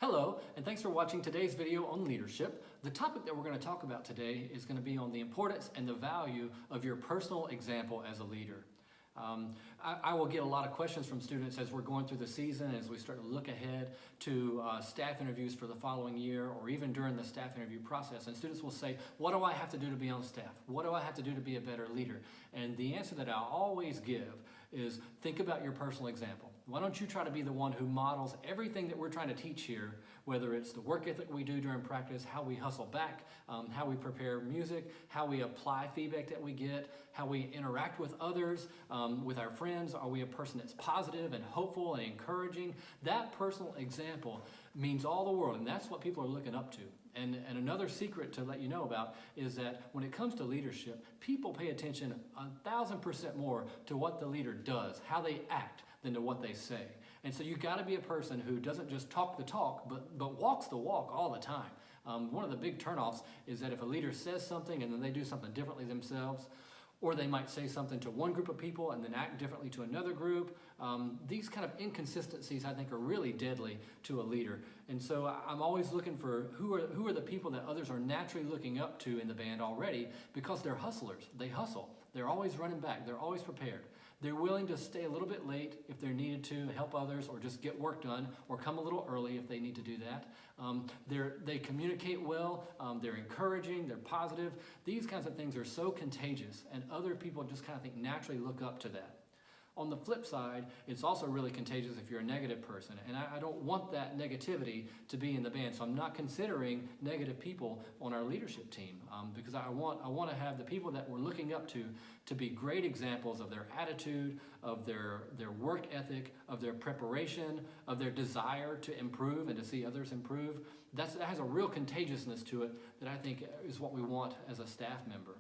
Hello, and thanks for watching today's video on leadership. The topic that we're going to talk about today is going to be on the importance and the value of your personal example as a leader. I will get a lot of questions from students as we're going through the season, as we start to look ahead to staff interviews for the following year, or even during the staff interview process. And students will say, what do I have to do to be on staff? What do I have to do to be a better leader? And the answer that I always give is think about your personal example. Why don't you try to be the one who models everything that we're trying to teach here, whether it's the work ethic we do during practice, how we hustle back, how we prepare music, how we apply feedback that we get, how we interact with others, with our friends. Are we a person that's positive and hopeful and encouraging? That personal example means all the world, and that's what people are looking up to. And another secret to let you know about is that when it comes to leadership, people pay attention 1,000% more to what the leader does, how they act, than to what they say. And so you've got to be a person who doesn't just talk the talk, but walks the walk all the time. One of the big turnoffs is that if a leader says something and then they do something differently themselves, or they might say something to one group of people and then act differently to another group. These kind of inconsistencies, I think, are really deadly to a leader. And so I'm always looking for who are the people that others are naturally looking up to in the band already, because they're hustlers. They hustle. They're always running back. They're always prepared. They're willing to stay a little bit late if they're needed to help others, or just get work done, or come a little early if they need to do that. They communicate well, they're encouraging, they're positive. These kinds of things are so contagious, and other people just kind of think naturally look up to that. On the flip side, it's also really contagious if you're a negative person, and I don't want that negativity to be in the band, so I'm not considering negative people on our leadership team, because I want to have the people that we're looking up to be great examples of their attitude, of their work ethic, of their preparation, of their desire to improve and to see others improve. That has a real contagiousness to it that I think is what we want as a staff member.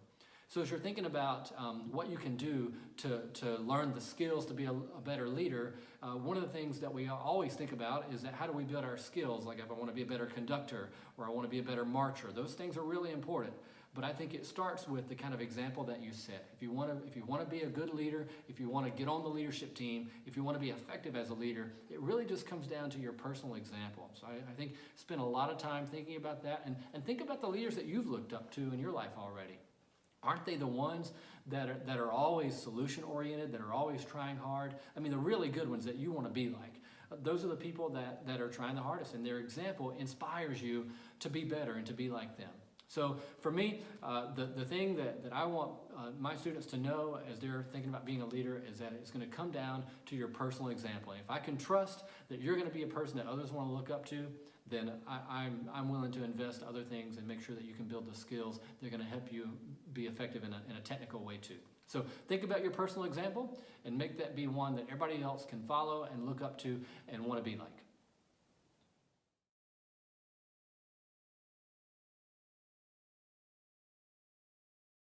So as you're thinking about what you can do to learn the skills to be a better leader, one of the things that we always think about is that how do we build our skills? Like if I want to be a better conductor, or I want to be a better marcher, those things are really important. But I think it starts with the kind of example that you set. If you want to be a good leader, if you want to get on the leadership team, if you want to be effective as a leader, it really just comes down to your personal example. So I think spend a lot of time thinking about that, and think about the leaders that you've looked up to in your life already. Aren't they the ones that are always solution-oriented, that are always trying hard? I mean, the really good ones that you want to be like. Those are the people that are trying the hardest, and their example inspires you to be better and to be like them. So for me, the thing that I want my students to know as they're thinking about being a leader is that it's going to come down to your personal example. And if I can trust that you're going to be a person that others want to look up to, then I'm willing to invest other things and make sure that you can build the skills that are going to help you be effective in a technical way too. So think about your personal example and make that be one that everybody else can follow and look up to and want to be like.